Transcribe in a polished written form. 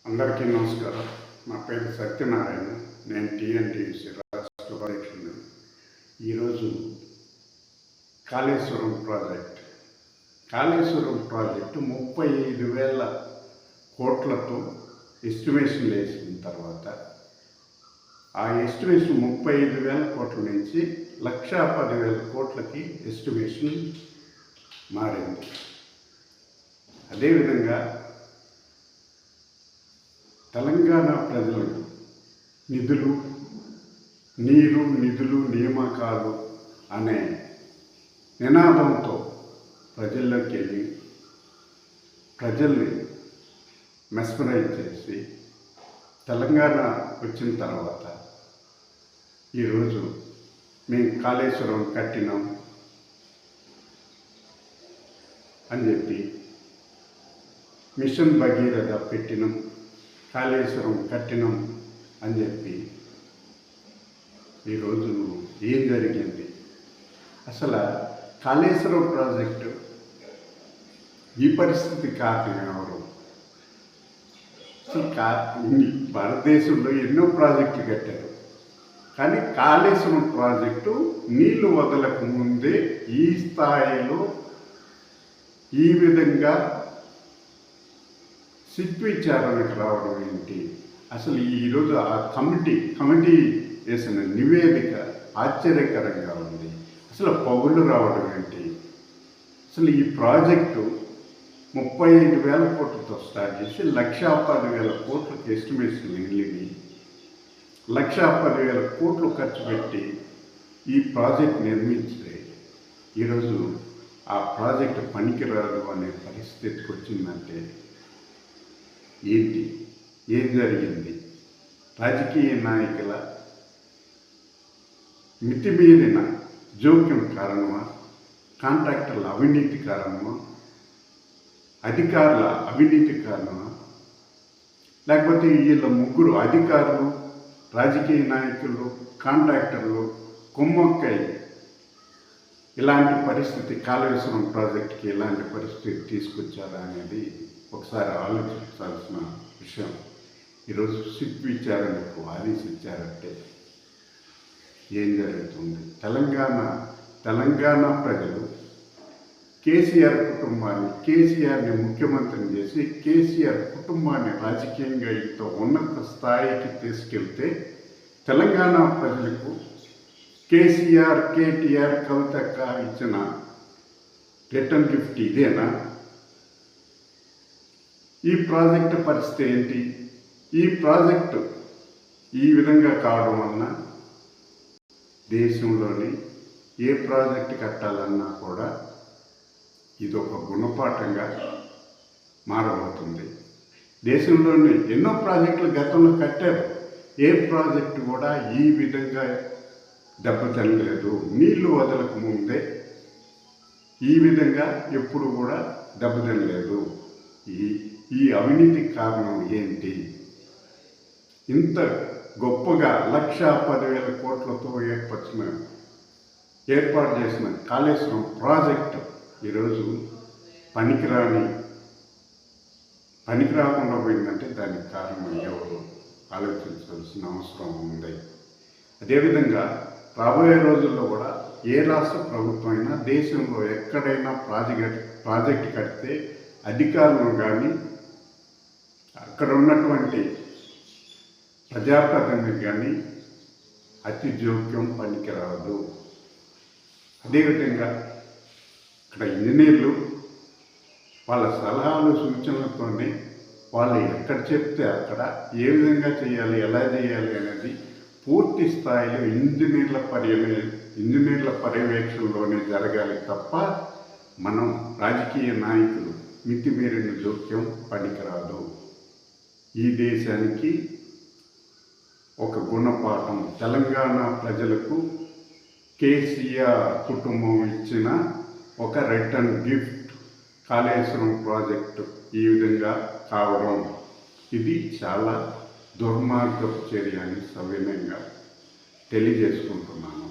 అందరికీ నమస్కారం. నా పేరు సత్యనారాయణ. నేను టీఎన్టీయూసీ రాష్ట్ర ఉపాధ్యక్షుడిని. ఈరోజు కాళేశ్వరం ప్రాజెక్ట్ 35,000 కోట్లతో ఎస్టిమేషన్ వేసిన తర్వాత ఆ ఎస్టిమేషన్ 35,000 కోట్ల నుంచి 1,10,000 కోట్లకి ఎస్టిమేషన్ మారింది. అదేవిధంగా తెలంగాణ ప్రజలకు నిధులు నియామకాలు అనే నినాదంతో ప్రజల్లోకి వెళ్ళి ప్రజల్ని మెస్మరైజ్ చేసి తెలంగాణ వచ్చిన తర్వాత ఈరోజు మేము కాళేశ్వరం కట్టినాం అని చెప్పి మిషన్ భగీరథ పెట్టినాం, కాళేశ్వరం కట్టినాం అని చెప్పి ఈరోజు ఏం జరిగింది? అసలు కాళేశ్వరం ప్రాజెక్టు ఈ పరిస్థితి కారణం ఎవరు? అసలు భారతదేశంలో ఎన్నో ప్రాజెక్టులు కట్టారు, కానీ కాళేశ్వరం ప్రాజెక్టు నీళ్లు వదలకు ముందే ఈ స్థాయిలో ఈ విధంగా సిట్ విచారణకు రావడం ఏంటి? అసలు ఈరోజు ఆ కమిటీ వేసిన నివేదిక ఆశ్చర్యకరంగా ఉంది. అసలు పగుళ్ళు రావడం ఏంటి? అసలు ఈ ప్రాజెక్టు 35,000 కోట్లతో స్టార్ట్ చేసి 1,10,000 కోట్లకు ఎస్టిమేషన్ వెళ్ళింది. 1,10,000 కోట్లు ఖర్చు పెట్టి ఈ ప్రాజెక్ట్ నిర్మించితే ఈరోజు ఆ ప్రాజెక్టు పనికిరాదు అనే పరిస్థితికి వచ్చిందంటే ఏంటి? ఏం జరిగింది? రాజకీయ నాయకుల మితిమీరిన జోక్యం కారణమా? కాంట్రాక్టర్ల అవినీతి కారణమా? అధికారుల అవినీతి కారణమా? లేకపోతే వీళ్ళ ముగ్గురు అధికారులు, రాజకీయ నాయకులు, కాంట్రాక్టర్లు కుమ్మక్కై ఇలాంటి పరిస్థితి, కాళేశ్వరం ప్రాజెక్టుకి ఇలాంటి పరిస్థితి తీసుకొచ్చారా అనేది ఒకసారి ఆలోచించాల్సిన విషయం. ఈరోజు సిట్ విచారణకు ఆదేశించారంటే ఏం జరుగుతుంది? తెలంగాణ ప్రజలు కేసీఆర్ని ముఖ్యమంత్రిని చేసి కేసీఆర్ కుటుంబాన్ని రాజకీయంగా ఇంత ఉన్నత స్థాయికి తీసుకెళ్తే తెలంగాణ ప్రజలకు కేసీఆర్, కేటీఆర్, కవితక్క ఇచ్చిన రిటర్న్ గిఫ్ట్ ఇదేనా? ఈ ప్రాజెక్టు పరిస్థితి ఏంటి? ఈ ప్రాజెక్టు ఈ విధంగా కావడం వలన దేశంలోని ఏ ప్రాజెక్టు కట్టాలన్నా కూడా ఇది ఒక గుణపాఠంగా మారబోతుంది. దేశంలోని ఎన్నో ప్రాజెక్టులు గతంలో కట్టారు, ఏ ప్రాజెక్టు కూడా ఈ విధంగా దెబ్బతినలేదు. నీళ్లు వదలకు ముందే ఈ విధంగా ఎప్పుడు కూడా దెబ్బతినలేదు. ఈ అవినీతి కారణం ఏంటి? ఇంత గొప్పగా 1,10,000 కోట్లతో ఏర్పాటు చేసిన కాళేశ్వరం ప్రాజెక్టు ఈరోజు పనికి రాకుండా పోయిందంటే దానికి కారణం ఎవరు? ఆలోచించాల్సిన అవసరం ఉంది. అదేవిధంగా రాబోయే రోజుల్లో కూడా ఏ రాష్ట్ర ప్రభుత్వం అయినా దేశంలో ఎక్కడైనా ప్రాజెక్టు కడితే అధికారులు కానీ అక్కడ ఉన్నటువంటి ప్రజాప్రతినిధులు కానీ అతి జోక్యం పనికిరాదు. అదేవిధంగా ఇక్కడ ఇంజనీర్లు వాళ్ళ సలహాలు సూచనలతోనే వాళ్ళు ఎక్కడ చెప్తే అక్కడ ఏ విధంగా చేయాలి, ఎలా చేయాలి అనేది పూర్తి స్థాయిలో ఇంజనీర్ల పర్యవేక్షణలోనే జరగాలి తప్ప మనం రాజకీయ నాయకులు మితిమీరిన జోక్యం పనికిరాదు. ఈ దేశానికి ఒక గుణపాఠం. తెలంగాణ ప్రజలకు కేసీఆర్ కుటుంబం ఇచ్చిన ఒక రిటర్న్ గిఫ్ట్ కాళేశ్వరం ప్రాజెక్టు ఈ విధంగా కావడం ఇది చాలా దుర్మార్గపు చర్య అని సవినయంగా తెలియజేసుకుంటున్నాను.